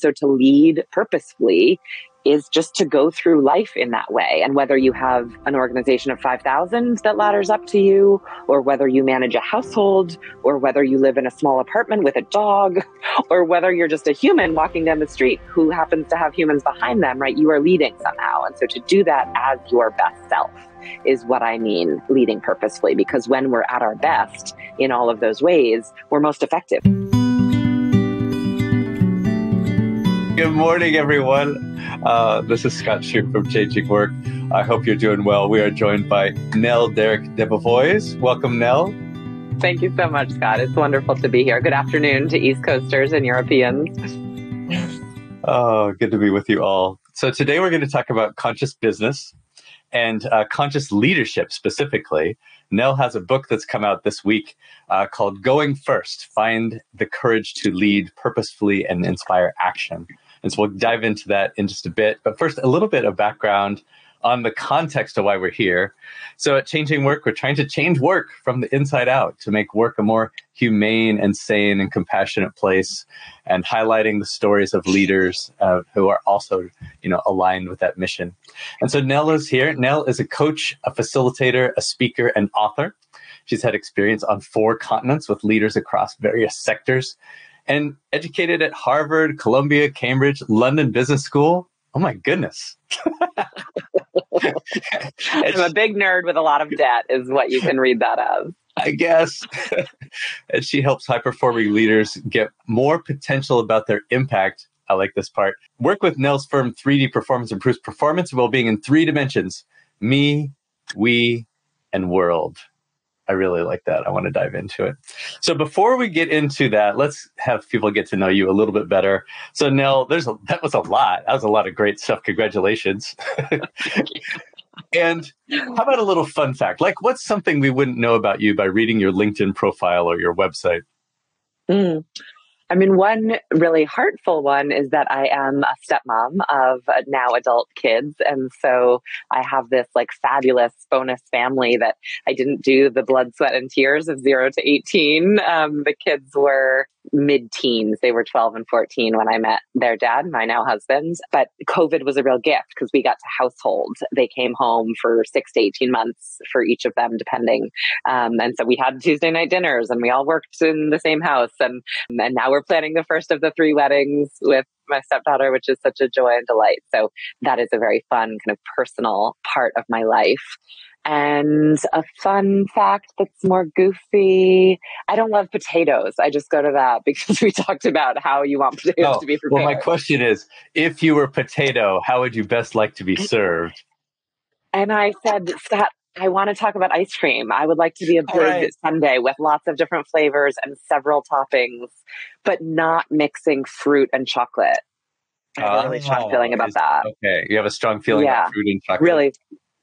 so to lead purposefully is just to go through life in that way. And whether you have an organization of 5,000 that ladders up to you, or whether you manage a household, or whether you live in a small apartment with a dog, or whether you're just a human walking down the street who happens to have humans behind them, right? You are leading somehow. And so to do that as your best self is what I mean leading purposefully, because when we're at our best in all of those ways, we're most effective. Good morning, everyone. This is Scott Shoup from Changing Work. I hope you're doing well. We are joined by Nell Derick Debevoise. Welcome, Nell. Thank you so much, Scott. It's wonderful to be here. Good afternoon to East Coasters and Europeans. Oh, good to be with you all. So today we're going to talk about conscious business and conscious leadership specifically. Nell has a book that's come out this week called Going First, Find the Courage to Lead Purposefully and Inspire Action. And so we'll dive into that in just a bit. But first, a little bit of background on the context of why we're here. So at Changing Work, we're trying to change work from the inside out to make work a more humane and sane and compassionate place, and highlighting the stories of leaders who are also, aligned with that mission. And so Nell is here. Nell is a coach, a facilitator, a speaker, and author. She's had experience on 4 continents with leaders across various sectors, and educated at Harvard, Columbia, Cambridge, London Business School. Oh my goodness. I'm a big nerd with a lot of debt is what you can read that as. I guess. And she helps high-performing leaders get more potential about their impact. I like this part. Work with Nell's firm 3D Performance improves performance and well-being in 3 dimensions: me, we, and world. I really like that. I want to dive into it. So before we get into that, let's have people get to know you a little bit better. So Nell, that was a lot. That was a lot of great stuff. Congratulations. And how about a little fun fact? Like, what's something we wouldn't know about you by reading your LinkedIn profile or your website? One really heartful one is that I am a stepmom of now adult kids. And so I have this fabulous bonus family that I didn't do the blood, sweat, and tears of 0 to 18. The kids were mid-teens. They were 12 and 14 when I met their dad, my now husband. But COVID was a real gift because we got to household. They came home for 6 to 18 months for each of them, depending. And so we had Tuesday night dinners and we all worked in the same house. And now we're planning the first of the 3 weddings with my stepdaughter, which is such a joy and delight. So that is a very fun kind of personal part of my life. And a fun fact that's more goofy, I don't love potatoes. I just go to that because we talked about how you want potatoes to be prepared. Well, my question is, if you were potato, how would you best like to be served? And I said, Scott, I want to talk about ice cream. I would like to be a big sundae with lots of different flavors and several toppings, but not mixing fruit and chocolate. I have a really strong feeling about that. Okay. You have a strong feeling about fruit and chocolate? Really?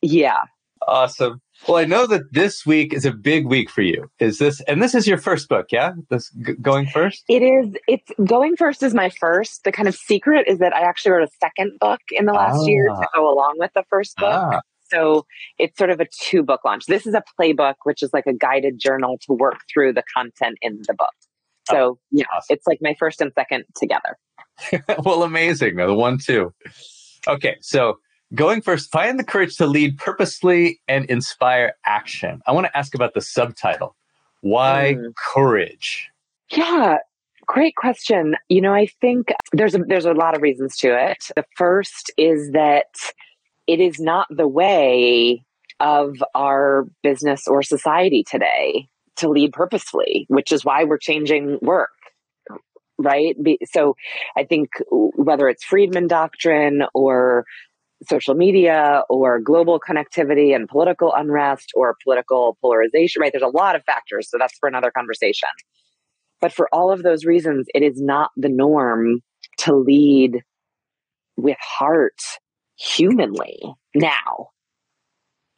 Yeah. Awesome. Well, I know that this week is a big week for you. This is your first book, yeah? This Going First? It is. It's Going First is my first. The kind of secret is that I actually wrote a second book in the last year to go along with the first book. So it's sort of a 2-book launch. This is a playbook, which is like a guided journal to work through the content in the book. So awesome. It's like my first and second together. Well, amazing. The 1-2. Okay, so Going First, Find the Courage to Lead Purposefully and Inspire Action. I want to ask about the subtitle. Why courage? Yeah, great question. I think there's a lot of reasons to it. The first is that it is not the way of our business or society today to lead purposefully, which is why we're changing work. Right? So I think whether it's Friedman doctrine or social media or global connectivity and political unrest or political polarization, right? There's a lot of factors. So that's for another conversation. But for all of those reasons, it is not the norm to lead with heart humanly now.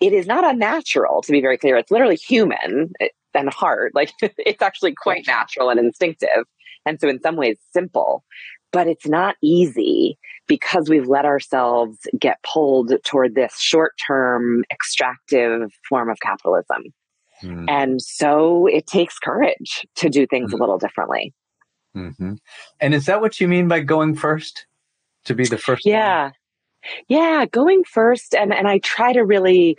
It is not unnatural, to be very clear. It's literally human and heart. It's actually quite natural and instinctive. And so in some ways simple, but it's not easy because we've let ourselves get pulled toward this short-term extractive form of capitalism. And so it takes courage to do things a little differently. Mm-hmm. And is that what you mean by going first? To be the first one? Yeah. Yeah. Going first. And I try to really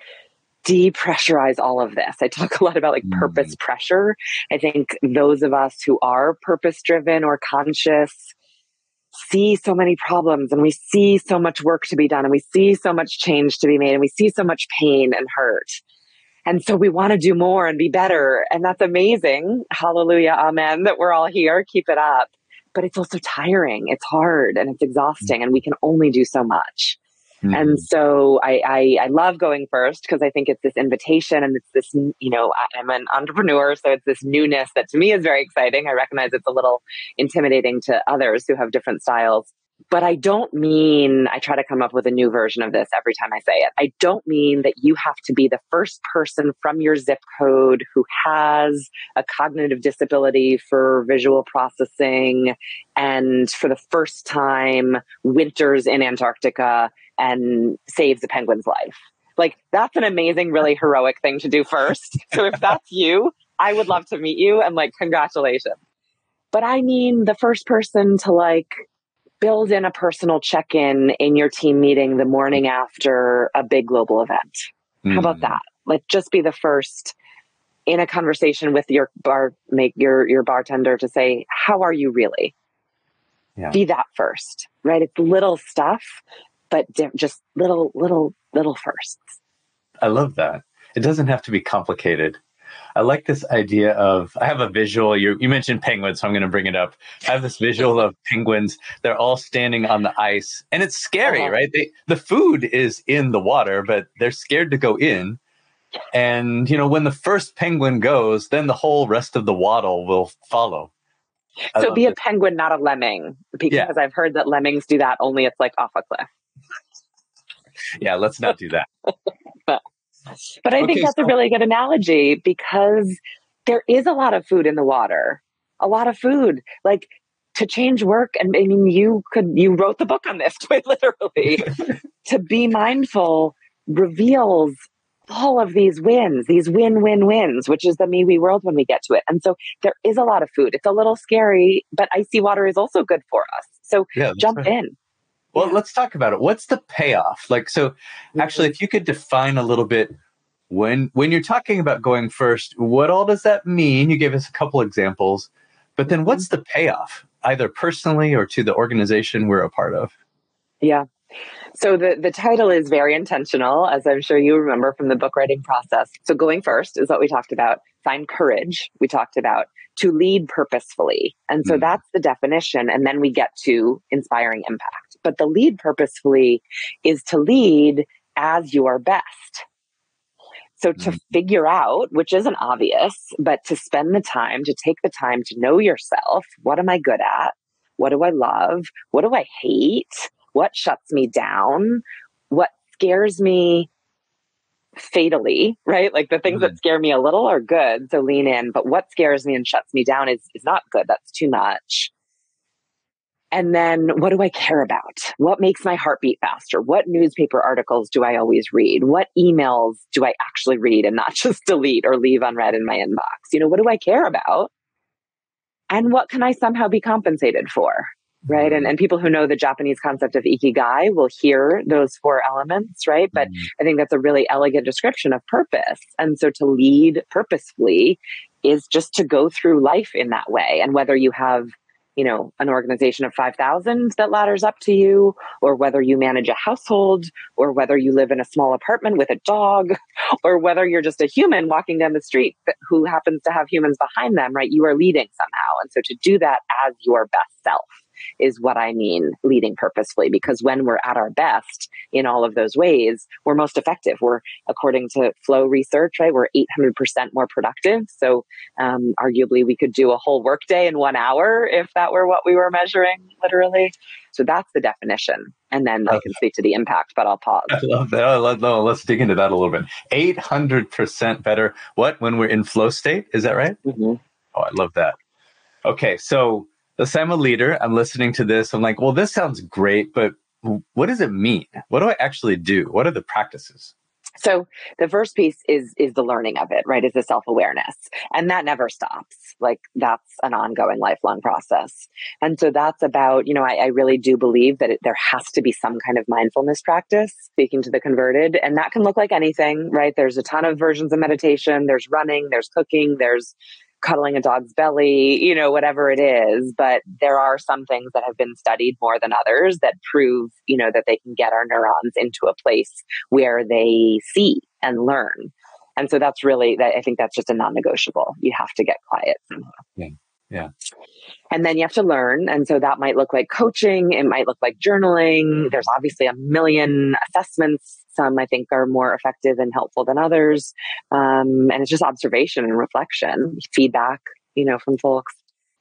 depressurize all of this. I talk a lot about like Mm. purpose pressure. I think those of us who are purpose driven or conscious see so many problems, and we see so much work to be done, and we see so much change to be made, and we see so much pain and hurt. And so we want to do more and be better. And that's amazing. Hallelujah. Amen. That we're all here. Keep it up. But it's also tiring. It's hard and it's exhausting, and we can only do so much. And Mm. so I love going first because I think it's this invitation, and it's this, I'm an entrepreneur. So it's this newness that to me is very exciting. I recognize it's a little intimidating to others who have different styles. But I don't mean, I try to come up with a new version of this every time I say it. I don't mean that you have to be the first person from your zip code who has a cognitive disability for visual processing and for the first time winters in Antarctica and saves a penguin's life. Like, that's an amazing, really heroic thing to do first. So if that's you, I would love to meet you and like, congratulations. But I mean the first person to like build in a personal check-in in your team meeting the morning after a big global event. How about Mm. that? Like, just be the first in a conversation with your your bartender to say, how are you really? Yeah. Be that first, right? It's little stuff, but just little firsts. I love that. It doesn't have to be complicated. I like this idea of, I have a visual, you mentioned penguins, so I'm going to bring it up. I have this visual of penguins. They're all standing on the ice, and it's scary, right? The food is in the water, but they're scared to go in. And, when the first penguin goes, then the whole rest of the waddle will follow. I So love be a this. penguin, not a lemming, Yeah. because I've heard that lemmings do that only it's like off a cliff. Yeah. Let's not do that. But But I think Okay. that's a So, really good analogy because there is a lot of food in the water, a lot of food. Like, to change work, and I mean, you wrote the book on this quite literally. To be mindful reveals all of these wins, these win-win-wins, which is the me we world when we get to it. And so there is a lot of food. It's a little scary, but icy water is also good for us. So yeah, that's jump right. in. Well, Yeah. let's talk about it. What's the payoff? Like, so actually, if you could define a little bit, when you're talking about going first, what all does that mean? You gave us a couple examples, but then Mhm. what's the payoff, either personally or to the organization we're a part of? Yeah. So the title is very intentional, as I'm sure you remember from the book writing process. So going first is what we talked about. Find courage. We talked about to lead purposefully. And so Mm. that's the definition. And then we get to inspiring impact. But the lead purposefully is to lead as your best. So to Mm. figure out, which isn't obvious, but to spend the time, to take the time to know yourself. What am I good at? What do I love? What do I hate? What shuts me down? What scares me fatally, right? Like, the things that Mm. scare me a little are good. So lean in. But what scares me and shuts me down is not good. That's too much. And then what do I care about? What makes my heart beat faster? What newspaper articles do I always read? What emails do I actually read and not just delete or leave unread in my inbox? What do I care about? And what can I somehow be compensated for? Right. Mm. And people who know the Japanese concept of ikigai will hear those four elements, right? But Mm. I think that's a really elegant description of purpose. And so to lead purposefully is just to go through life in that way. And whether you have, an organization of 5,000 that ladders up to you, or whether you manage a household, or whether you live in a small apartment with a dog, or whether you're just a human walking down the street who happens to have humans behind them, right? You are leading somehow. And so to do that as your best self is what I mean leading purposefully, because when we're at our best in all of those ways, we're most effective. We're, according to Flow research, right, we're 800% more productive. So arguably we could do a whole workday in 1 hour if that were what we were measuring literally. So that's the definition. And then I can speak to the impact, but I'll pause. I love that. No, let's dig into that a little bit. 800% better. What? When we're in flow state? Is that right? Mm-hmm. Oh, I love that. Okay. So let's say I'm a leader. I'm listening to this. I'm like, well, this sounds great, but what does it mean? What do I actually do? What are the practices? So the first piece is the learning of it, right? Is the self-awareness. And that never stops. Like that's an ongoing lifelong process. And so that's about, I really do believe that there has to be some kind of mindfulness practice, speaking to the converted. And that can look like anything, right? There's a ton of versions of meditation. There's running, there's cooking, there's cuddling a dog's belly, whatever it is. But there are some things that have been studied more than others that prove, that they can get our neurons into a place where they see and learn. And so that's really, I think that's just a non-negotiable. You have to get quiet somehow. Yeah. Yeah. And then you have to learn. And so that might look like coaching. It might look like journaling. There's obviously a million assessments. Some I think are more effective and helpful than others. And it's just observation and reflection, feedback, from folks.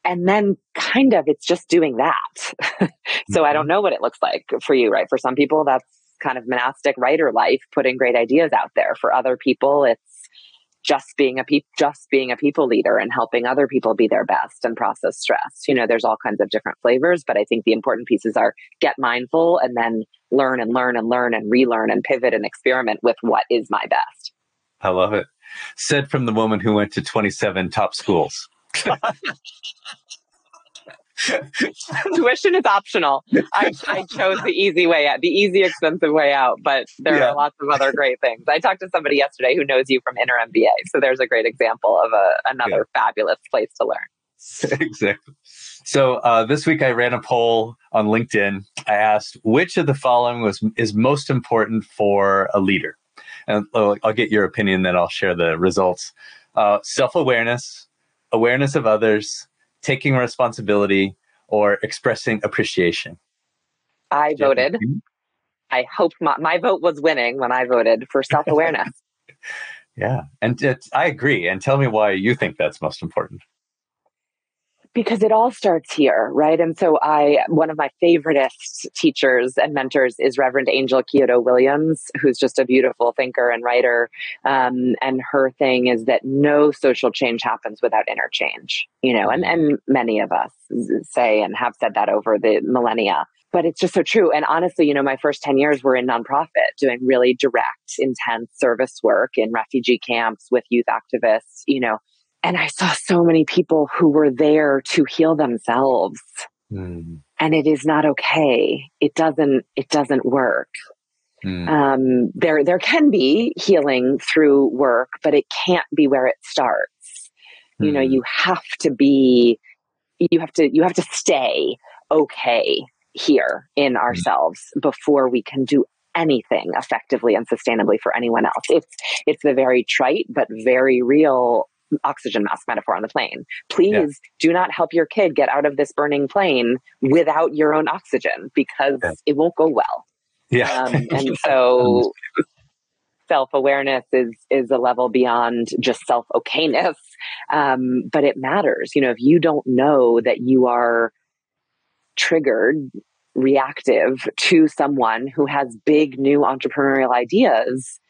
And then kind of it's just doing that. So I don't know what it looks like for you, right? For some people, that's kind of monastic writer life, putting great ideas out there. For other people, it's just being a people leader and helping other people be their best and process stress. There's all kinds of different flavors, but I think the important pieces are get mindful and then learn and learn and learn and relearn and pivot and experiment with what is my best. I love it. Said from the woman who went to 27 top schools. Tuition is optional. I chose the easy way out, the easy, expensive way out, but there are lots of other great things. I talked to somebody yesterday who knows you from Inner MBA. So there's a great example of another fabulous place to learn. Exactly. So this week I ran a poll on LinkedIn. I asked which of the following is most important for a leader. And I'll get your opinion, then I'll share the results. Self-awareness, awareness of others, taking responsibility, or expressing appreciation. I voted. I hope my vote was winning when I voted for self-awareness. Yeah. And I agree. And tell me why you think that's most important. Because it all starts here, right? And so one of my favoriteest teachers and mentors is Reverend Angel Kyoto Williams, who's just a beautiful thinker and writer. And her thing is that no social change happens without inner change, and many of us say and have said that over the millennia. But it's just so true. And honestly, my first 10 years were in nonprofit doing really direct, intense service work in refugee camps with youth activists, and I saw so many people who were there to heal themselves. And it is not okay. It doesn't work. There can be healing through work, but it can't be where it starts. You have to stay okay here in ourselves before we can do anything effectively and sustainably for anyone else. It's the very trite, but very real oxygen mask metaphor on the plane. Please do not help your kid get out of this burning plane without your own oxygen, because it won't go well. And so self-awareness is a level beyond just self-okayness. But it matters. If you don't know that you are triggered, reactive to someone who has big new entrepreneurial ideas,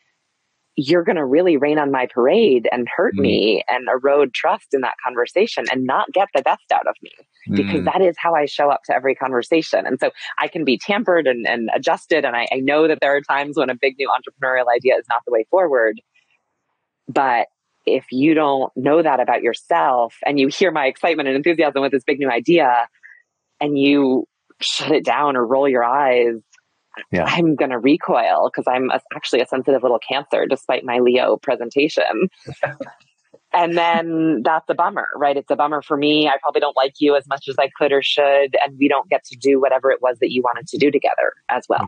you're going to really rain on my parade and hurt me and erode trust in that conversation and not get the best out of me, because that is how I show up to every conversation. And so I can be tampered and adjusted. And I know that there are times when a big new entrepreneurial idea is not the way forward. But if you don't know that about yourself and you hear my excitement and enthusiasm with this big new idea and you shut it down or roll your eyes, I'm going to recoil, because I'm actually a sensitive little Cancer, despite my Leo presentation. And then that's a bummer, right? It's a bummer for me. I probably don't like you as much as I could or should. And we don't get to do whatever it was that you wanted to do together as well.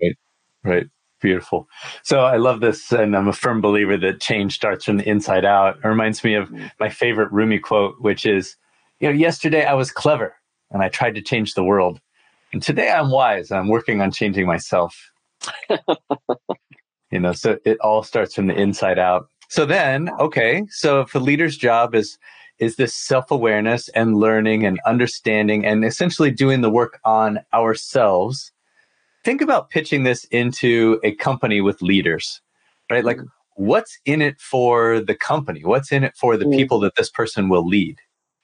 Right. Beautiful. So I love this. And I'm a firm believer that change starts from the inside out. It reminds me of my favorite Rumi quote, which is, yesterday I was clever and I tried to change the world. And today I'm wise. I'm working on changing myself. So it all starts from the inside out. So then, so if a leader's job is this self-awareness and learning and understanding and essentially doing the work on ourselves, think about pitching this into a company with leaders, right? Like, what's in it for the company? What's in it for the people that this person will lead?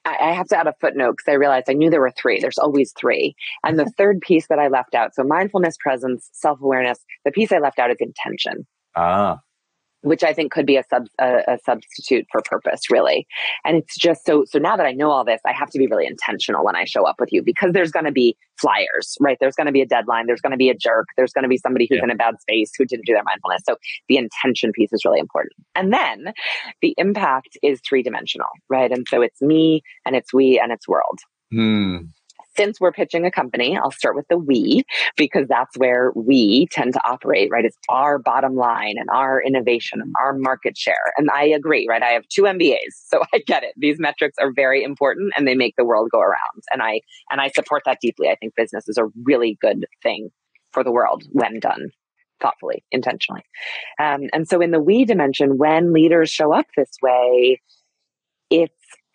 I have to add a footnote, because I realized I knew there were three. There's always three. And the third piece that I left out, so mindfulness, presence, self-awareness, the piece I left out is intention. which I think could be a substitute for purpose, really. And it's just so now that I know all this, I have to be really intentional when I show up with you, because there's going to be flyers, right? There's going to be a deadline. There's going to be a jerk. There's going to be somebody who's in a bad space who didn't do their mindfulness. So the intention piece is really important. And then the impact is three-dimensional, right? And so it's me and it's we and it's world. Since we're pitching a company, I'll start with the we, because that's where we tend to operate, right? It's our bottom line and our innovation and our market share. And I agree, right? I have 2 MBAs, so I get it. These metrics are very important and they make the world go around. And I support that deeply. I think business is a really good thing for the world when done thoughtfully, intentionally. And so in the we dimension, when leaders show up this way, it's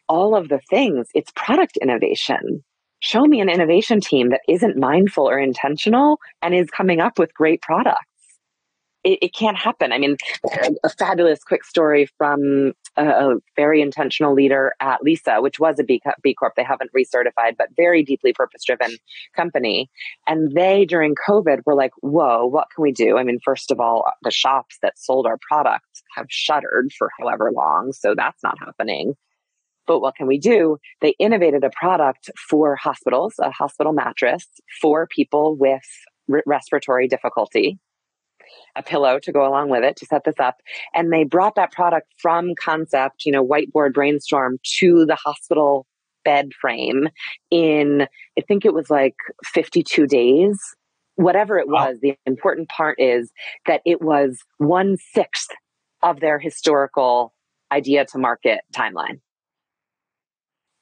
all of the things. It's product innovation. Show me an innovation team that isn't mindful or intentional and is coming up with great products. It can't happen. I mean, a fabulous quick story from a very intentional leader at Lisa, which was a B Corp. They haven't recertified, but very deeply purpose-driven company. And they, during COVID, were like, whoa, what can we do? I mean, first of all, the shops that sold our products have shuttered for however long, so that's not happening. But what can we do? They innovated a product for hospitals, a hospital mattress for people with respiratory difficulty, a pillow to go along with it to set this up. And they brought that product from concept, whiteboard brainstorm, to the hospital bed frame in, I think it was like 52 days. Whatever it was, the important part is that it was 1/6 of their historical idea to market timeline.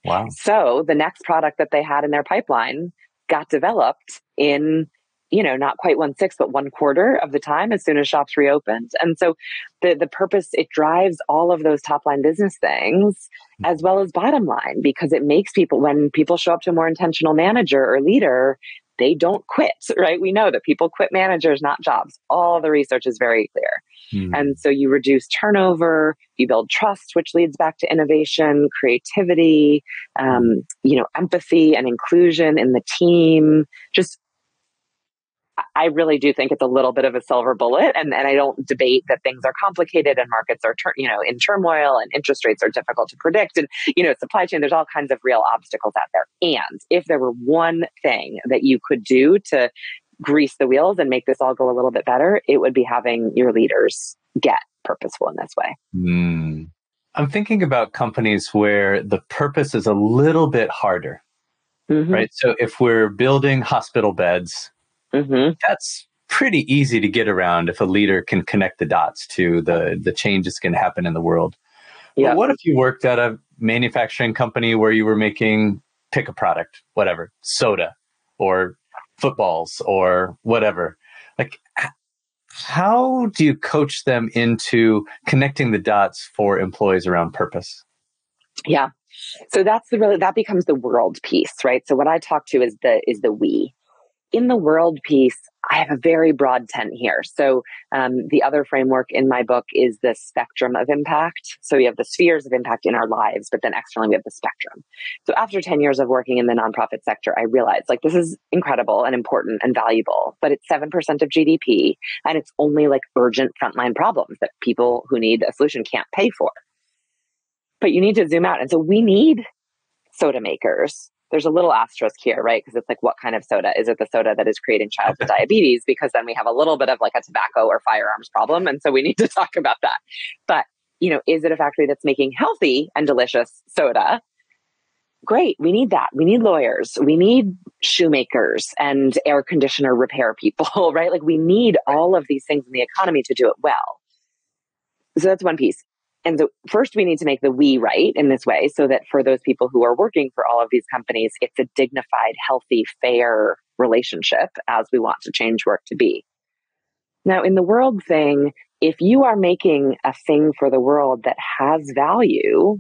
Wow. So the next product that they had in their pipeline got developed in, not quite 1/6, but 1/4 of the time as soon as shops reopened. And so the purpose, it drives all of those top line business things as well as bottom line, because it makes people, when people show up to a more intentional manager or leader, they don't quit, right? We know that people quit managers, not jobs. All the research is very clear. And so you reduce turnover, you build trust, which leads back to innovation, creativity, empathy and inclusion in the team. I really do think it's a little bit of a silver bullet. And I don't debate that things are complicated and markets are, in turmoil, and interest rates are difficult to predict. And, supply chain, there's all kinds of real obstacles out there. And if there were one thing that you could do to grease the wheels and make this all go a little bit better, it would be having your leaders get purposeful in this way. I'm thinking about companies where the purpose is a little bit harder, right? So if we're building hospital beds, that's pretty easy to get around if a leader can connect the dots to the change that's going to happen in the world. Yeah. But what if you worked at a manufacturing company where you were making, pick a product, whatever, soda or footballs or whatever? Like, how do you coach them into connecting the dots for employees around purpose? Yeah. So that becomes the world piece, right? So what I talk to is the we. In the world piece, I have a very broad tent here. So the other framework in my book is the spectrum of impact. So we have the spheres of impact in our lives, but then externally we have the spectrum. So after 10 years of working in the nonprofit sector, I realized this is incredible and important and valuable, but it's 7% of GDP, and it's only urgent frontline problems that people who need a solution can't pay for. But you need to zoom out. And so we need soda makers. There's a little asterisk here, right? Because it's what kind of soda? Is it the soda that is creating childhood diabetes? Because then we have a little bit of a tobacco or firearms problem. And so we need to talk about that. But, is it a factory that's making healthy and delicious soda? Great. We need that. We need lawyers. We need shoemakers and air conditioner repair people, right? We need all of these things in the economy to do it well. So that's one piece. And so first we need to make the we right in this way, so that for those people who are working for all of these companies, it's a dignified, healthy, fair relationship as we want to change work to be. Now, in the world thing, if you are making a thing for the world that has value,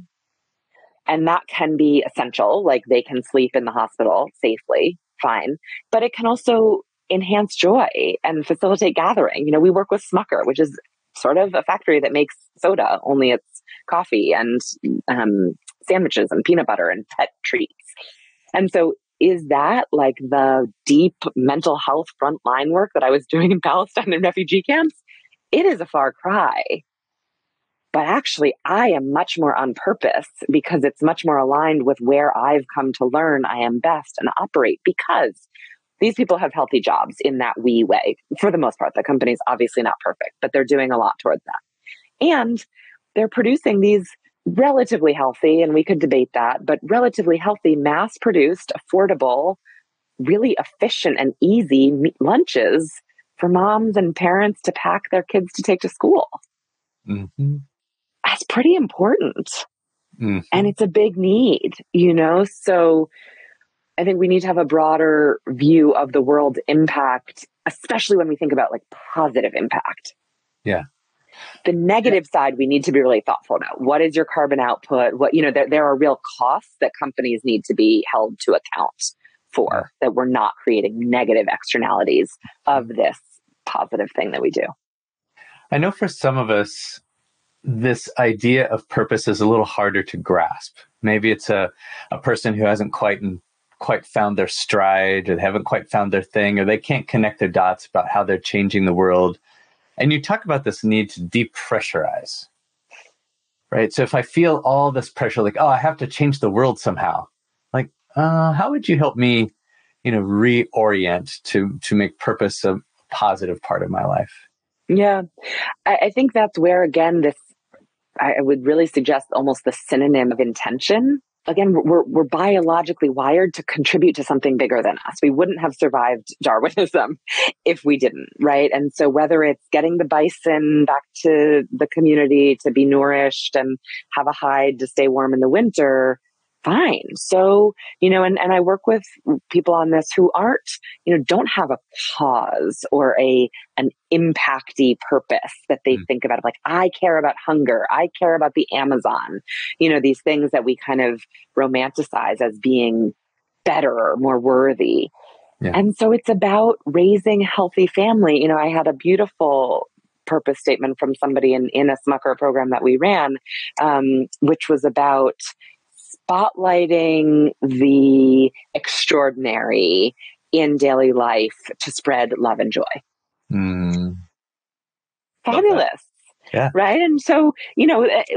and that can be essential, they can sleep in the hospital safely, fine, but it can also enhance joy and facilitate gathering. We work with Smucker, which is sort of a factory that makes soda, only it's coffee and sandwiches and peanut butter and pet treats. And so is that the deep mental health frontline work that I was doing in Palestine and refugee camps? It is a far cry. but actually I am much more on purpose because it's much more aligned with where I've come to learn I am best and operate, because these people have healthy jobs in that we way. For the most part, the company's obviously not perfect, but they're doing a lot towards that. And they're producing these relatively healthy, and we could debate that, but relatively healthy, mass produced, affordable, really efficient and easy lunches for moms and parents to pack their kids to take to school. Mm-hmm. That's pretty important. Mm-hmm. And it's a big need, you know? So I think we need to have a broader view of the world impact, especially when we think about like positive impact. Yeah. The negative side, we need to be really thoughtful about. What is your carbon output? What, you know, there are real costs that companies need to be held to account for, that we're not creating negative externalities of this positive thing that we do. I know for some of us, this idea of purpose is a little harder to grasp. Maybe it's a person who hasn't quite found their stride, or they haven't quite found their thing, or they can't connect their dots about how they're changing the world. And you talk about this need to depressurize, right? So if I feel all this pressure, like, oh, I have to change the world somehow, like, how would you help me, reorient to make purpose a positive part of my life? Yeah, I think that's where, again, I would really suggest almost the synonym of intention. Again, we're biologically wired to contribute to something bigger than us. We wouldn't have survived Darwinism if we didn't, right? And so whether it's getting the bison back to the community to be nourished and have a hide to stay warm in the winter, fine. So, and I work with people on this who aren't, don't have a cause or an impacty purpose that they think about. Like, I care about hunger. I care about the Amazon, these things that we kind of romanticize as being better or more worthy. Yeah. And so it's about raising a healthy family. I had a beautiful purpose statement from somebody in a Smucker program that we ran, which was about spotlighting the extraordinary in daily life to spread love and joy. Fabulous. Yeah. Right. And so,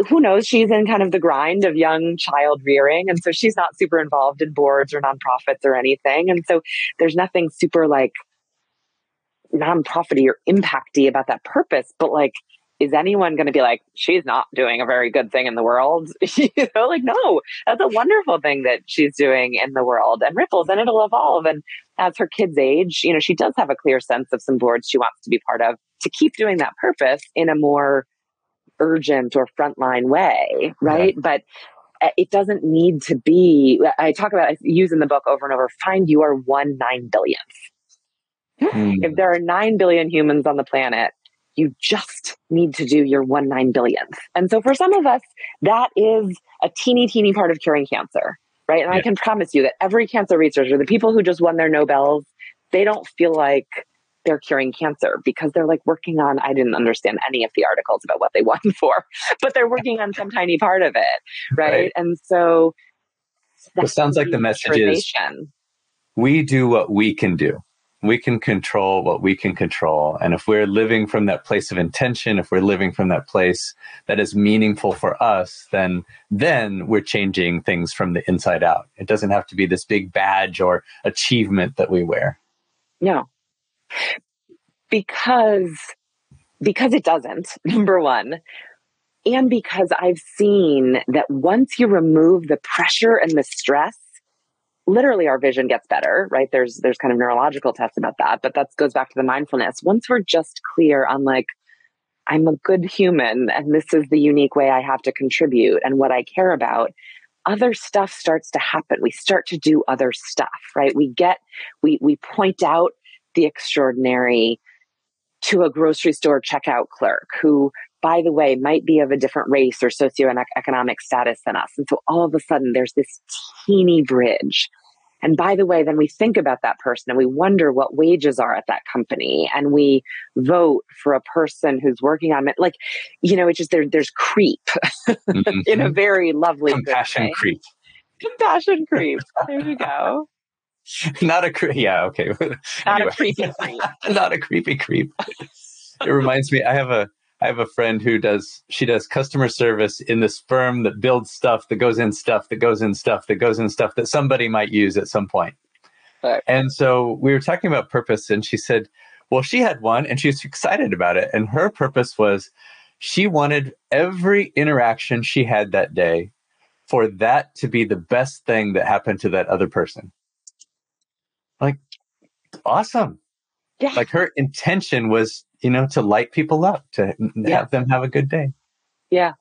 who knows, she's in kind of the grind of young child rearing. And so she's not super involved in boards or nonprofits or anything. And so there's nothing super like nonprofity or impacty about that purpose. But like, is anyone going to be like, she's not doing a very good thing in the world? Like, no, that's a wonderful thing that she's doing in the world, and ripples, and it'll evolve. And as her kids age, she does have a clear sense of some boards she wants to be part of to keep doing that purpose in a more urgent or frontline way. Right. Yeah. But it doesn't need to be, I use in the book over and over, find your 1/9 billionth. If there are 9 billion humans on the planet, you just need to do your 1/9 billionth. And so for some of us, that is a teeny part of curing cancer, right? And I can promise you that every cancer researcher, the people who just won their Nobels, they don't feel like they're curing cancer because they're like working on, I didn't understand any of the articles about what they won for, but they're working on some tiny part of it, right? And so it sounds like the message is, we do what we can do. We can control what we can control. And if we're living from that place of intention, if we're living from that place that is meaningful for us, then we're changing things from the inside out. It doesn't have to be this big badge or achievement that we wear. No. Because it doesn't, number one. And because I've seen that once you remove the pressure and the stress, literally our vision gets better, right? There's kind of neurological tests about that, but that goes back to the mindfulness. Once we're just clear on like, I'm a good human and this is the unique way I have to contribute and what I care about, other stuff starts to happen. We start to do other stuff, right? We point out the extraordinary to a grocery store checkout clerk who, by the way, might be of a different race or socioeconomic status than us. And so all of a sudden there's this teeny bridge. And by the way, then we think about that person and we wonder what wages are at that company. And we vote for a person who's working on it. Like, it's just there's creep in a very lovely compassion creep. Compassion creep. There you go. Not a creep. Yeah. Okay. Not a creepy creep. Not a creepy creep. It reminds me, I have I have a friend who she does customer service in this firm that builds stuff that goes in stuff that goes in stuff that goes in stuff that somebody might use at some point. Right. And so we were talking about purpose, and she said, well, she had one and she was excited about it. And her purpose was she wanted every interaction she had that day for that to be the best thing that happened to that other person. Like, awesome. Yeah. Like her intention was, to light people up, to have them have a good day. Yeah.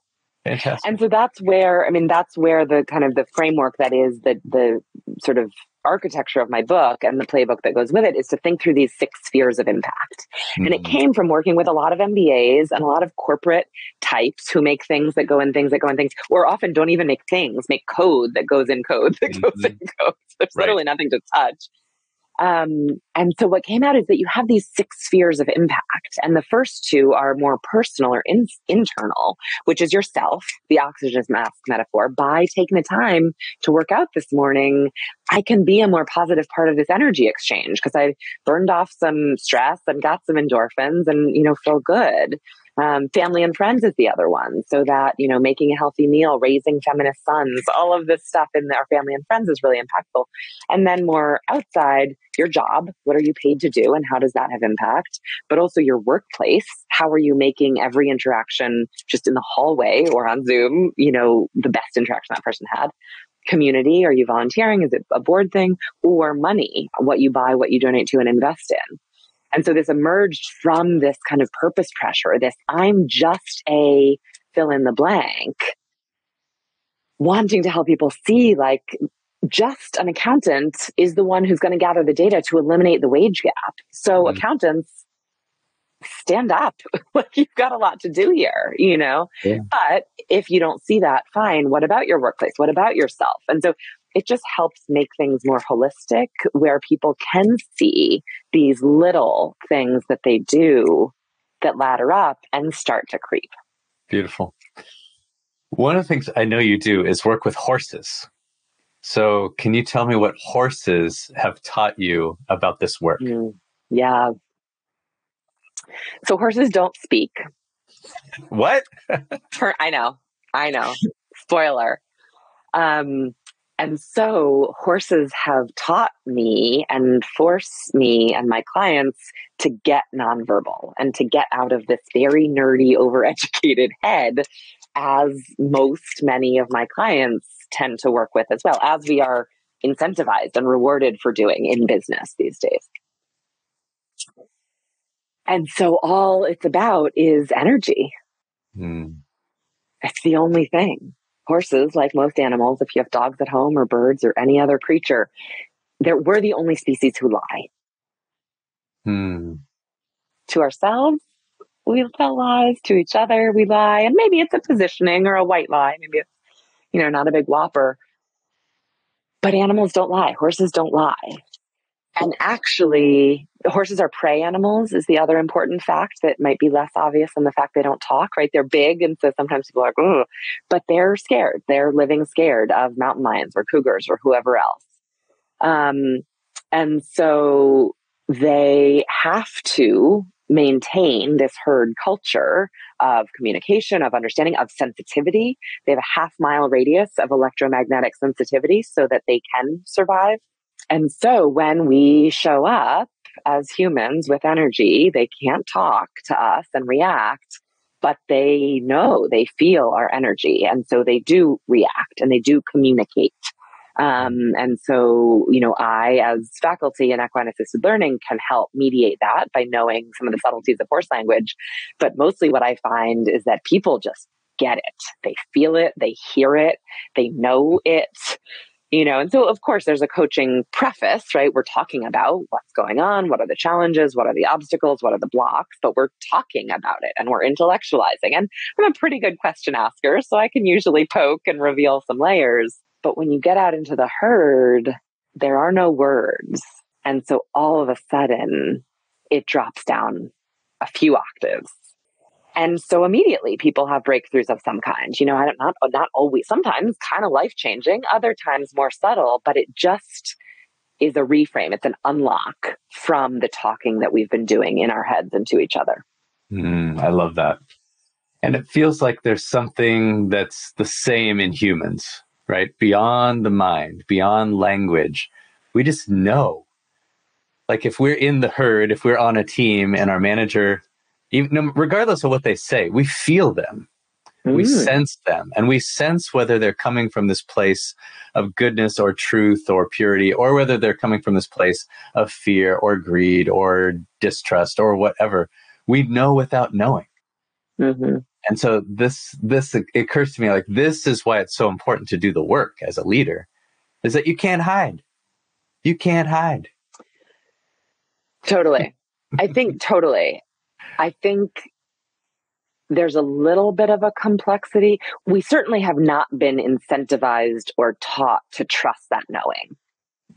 Fantastic. And so that's where the kind of the framework that is the sort of architecture of my book and the playbook that goes with it is to think through these 6 spheres of impact. And it came from working with a lot of MBAs and a lot of corporate types who make things that go in things that go in things, or often don't even make things, make code that goes in code that goes in code. There's literally nothing to touch. And so what came out is that you have these 6 spheres of impact. And the first 2 are more personal or internal, which is yourself, the oxygen mask metaphor. By taking the time to work out this morning, I can be a more positive part of this energy exchange because I burned off some stress and got some endorphins and, feel good. Family and friends is the other one. So that, making a healthy meal, raising feminist sons, all of this stuff in our family and friends is really impactful. And then more outside, your job, what are you paid to do and how does that have impact? But also your workplace, how are you making every interaction just in the hallway or on Zoom, the best interaction that person had? Community, are you volunteering? Is it a board thing? Or money, what you buy, what you donate to and invest in? And so this emerged from this kind of purpose pressure, this I'm just a fill in the blank, wanting to help people see like just an accountant is the one who's going to gather the data to eliminate the wage gap. So accountants, stand up. Like you've got a lot to do here, Yeah. But if you don't see that, fine. What about your workplace? What about yourself? And so it just helps make things more holistic where people can see these little things that they do that ladder up and start to creep. Beautiful. One of the things I know you do is work with horses. So can you tell me what horses have taught you about this work? Yeah. So horses don't speak. What? I know. Spoiler. And so horses have taught me and forced me and my clients to get nonverbal and to get out of this very nerdy, overeducated head, as many of my clients tend to work with as well, as we are incentivized and rewarded for doing in business these days. And so all it's about is energy. It's the only thing. Horses, like most animals, if you have dogs at home or birds or any other creature, we're the only species who lie. To ourselves, we tell lies. To each other, we lie. And maybe it's a positioning or a white lie. Maybe it's, not a big whopper. But animals don't lie. Horses don't lie. And actually, horses are prey animals is the other important fact that might be less obvious than the fact they don't talk, right? They're big. And so sometimes people are like, oh, but they're scared. They're living scared of mountain lions or cougars or whoever else. And so they have to maintain this herd culture of communication, of understanding, of sensitivity. They have a half-mile radius of electromagnetic sensitivity so that they can survive. And so when we show up as humans with energy, they can't talk to us and react, but they know, they feel our energy. And so they do react and they do communicate. And so, I, as faculty in equine assisted learning, can help mediate that by knowing some of the subtleties of horse language. But mostly what I find is that people just get it. They feel it, they hear it, they know it. And so of course there's a coaching preface, right? We're talking about what's going on, what are the challenges, what are the obstacles, what are the blocks, but we're talking about it and we're intellectualizing. And I'm a pretty good question asker, so I can usually poke and reveal some layers. But when you get out into the herd, there are no words. And so all of a sudden it drops down a few octaves. And so immediately people have breakthroughs of some kind, not always, sometimes kind of life-changing, other times more subtle, but it just is a reframe. It's an unlock from the talking that we've been doing in our heads and to each other. I love that. And it feels like there's something that's the same in humans, right? Beyond the mind, beyond language. We just know. Like if we're in the herd, if we're on a team and our manager, even regardless of what they say, we feel them. We sense them, and we sense whether they're coming from this place of goodness or truth or purity, or whether they're coming from this place of fear or greed or distrust or whatever. We know without knowing. Mm-hmm. And so this it occurs to me, like, this is why it's so important to do the work as a leader, is that you can't hide. You can't hide. Totally. Totally. I think there's a little bit of a complexity. We certainly have not been incentivized or taught to trust that knowing.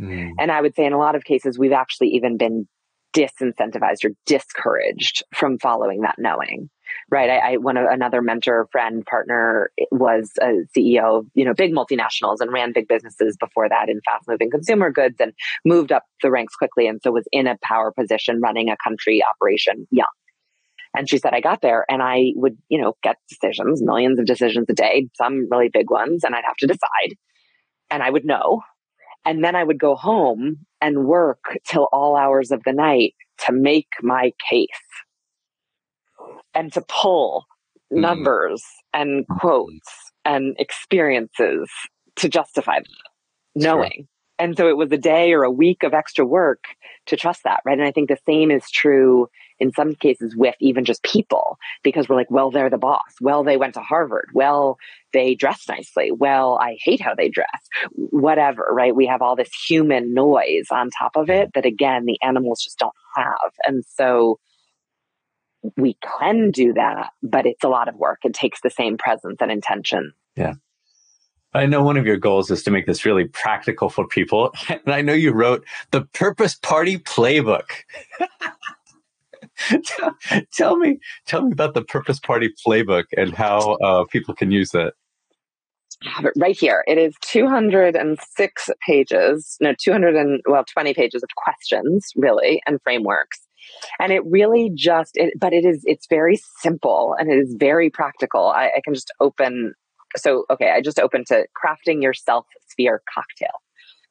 And I would say in a lot of cases, we've actually even been disincentivized or discouraged from following that knowing. Right. Another mentor, friend, partner was a CEO of, big multinationals and ran big businesses before that in fast moving consumer goods and moved up the ranks quickly. And so was in a power position running a country operation young. And she said, I got there and I would, get decisions, millions of decisions a day, some really big ones, and I'd have to decide and I would know. And then I would go home and work till all hours of the night to make my case and to pull numbers and quotes and experiences to justify that knowing. Sure. And so it was a day or a week of extra work to trust that, right? And I think the same is true in some cases with even just people, because we're like, well, they're the boss. Well, they went to Harvard. Well, they dress nicely. Well, I hate how they dress. Whatever, right? We have all this human noise on top of it that, again, the animals just don't have. And so we can do that, but it's a lot of work. It takes the same presence and intention. Yeah. I know one of your goals is to make this really practical for people. And I know you wrote the Purpose Party Playbook. Tell me about the Purpose Party Playbook and how people can use that. I have it right here. It is 206 pages, 20 pages of questions, really, and frameworks. And it really it's very simple and it is very practical. I can just open. I just opened to Crafting Your Self-Sphere Cocktail.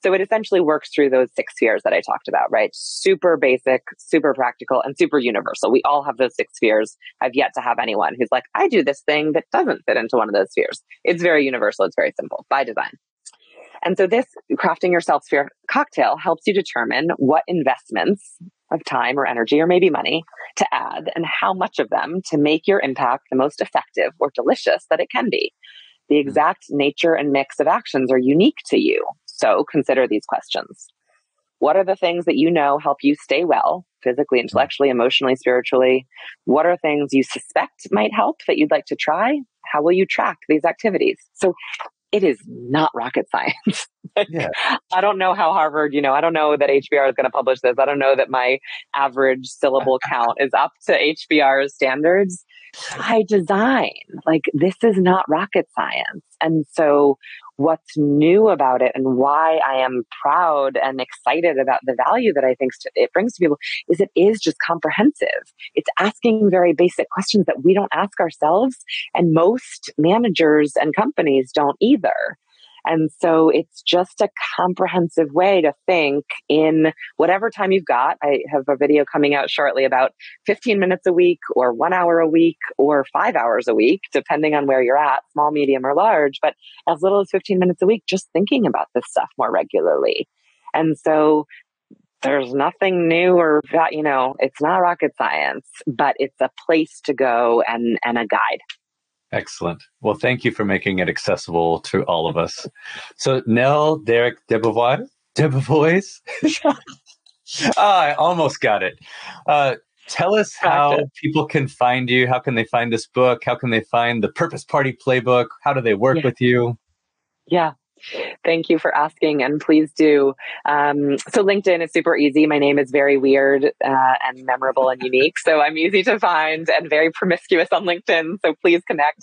So it essentially works through those 6 spheres that I talked about, right? Super basic, super practical, and super universal. We all have those 6 spheres. I've yet to have anyone who's like, I do this thing that doesn't fit into one of those spheres. It's very universal. It's very simple by design. And so this Crafting Your Self-Sphere Cocktail helps you determine what investments of time or energy or maybe money to add and how much of them to make your impact the most effective or delicious that it can be. The exact nature and mix of actions are unique to you. So consider these questions. What are the things that you know help you stay well, physically, intellectually, emotionally, spiritually? What are things you suspect might help that you'd like to try? How will you track these activities? So it is not rocket science. Yeah. I don't know how Harvard, I don't know that HBR is going to publish this. I don't know that my average syllable count is up to HBR's standards. By design, this is not rocket science. And so what's new about it and why I am proud and excited about the value that I think it brings to people is it is just comprehensive. It's asking very basic questions that we don't ask ourselves, and most managers and companies don't either. And so it's just a comprehensive way to think in whatever time you've got. I have a video coming out shortly about 15 minutes a week or 1 hour a week or 5 hours a week, depending on where you're at, small, medium, or large, but as little as 15 minutes a week, just thinking about this stuff more regularly. And so there's nothing new or, it's not rocket science, but it's a place to go and a guide. Excellent. Well, thank you for making it accessible to all of us. So, Nell Derick Debevoise. I almost got it. Tell us how people can find you. How can they find this book? How can they find the Purpose Party Playbook? How do they work with you? Yeah. Thank you for asking, and please do. So LinkedIn is super easy. My name is very weird and memorable and unique, so I'm easy to find and very promiscuous on LinkedIn. So please connect.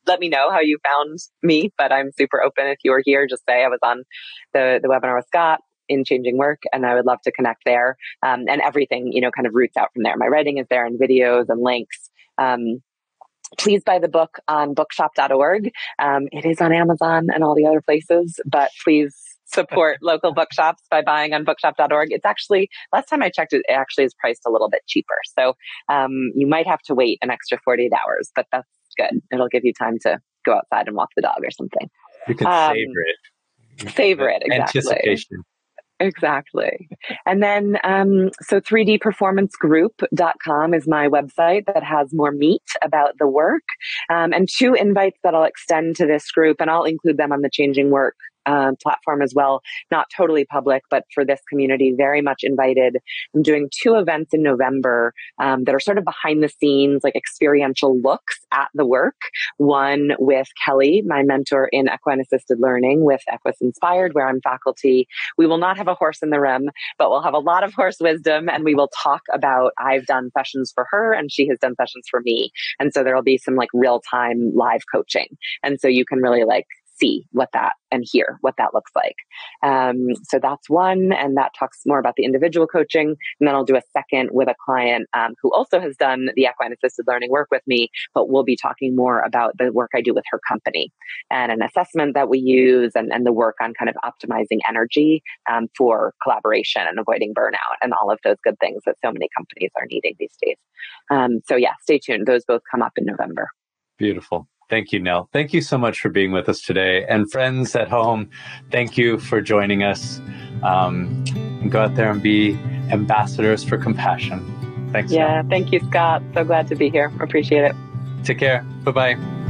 Let me know how you found me, but I'm super open. If you were here, just say I was on the webinar with Scott in Changing Work, and I would love to connect there. And everything, kind of roots out from there. My writing is there, and videos and links. please buy the book on bookshop.org. It is on Amazon and all the other places, but please support local bookshops by buying on bookshop.org. It's actually, last time I checked, it actually is priced a little bit cheaper. So you might have to wait an extra 48 hours, but that's good. It'll give you time to go outside and walk the dog or something. You can savor it. Savor it, exactly. Anticipation. Exactly. And then, so 3dperformancegroup.com is my website that has more meat about the work, and 2 invites that I'll extend to this group, and I'll include them on the Changing Work platform as well. Not totally public, but for this community, very much invited. I'm doing 2 events in November that are sort of behind the scenes, like experiential looks at the work. One with Kelly, my mentor in equine assisted learning with Equus Inspired, where I'm faculty. We will not have a horse in the room, but we'll have a lot of horse wisdom, and we will talk about, I've done sessions for her and she has done sessions for me. And so there'll be some like real time live coaching. And so you can really like see what that and hear what that looks like. So that's one, and that talks more about the individual coaching. And then I'll do a second with a client who also has done the equine assisted learning work with me, but we'll be talking more about the work I do with her company and an assessment that we use, and the work on kind of optimizing energy for collaboration and avoiding burnout and all of those good things that so many companies are needing these days. So yeah, stay tuned. Those both come up in November. Beautiful. Thank you, Nell. Thank you so much for being with us today. And friends at home, thank you for joining us. And go out there and be ambassadors for compassion. Thanks, Yeah, Nell. thank you, Scott. So glad to be here. Appreciate it. Take care. Bye-bye.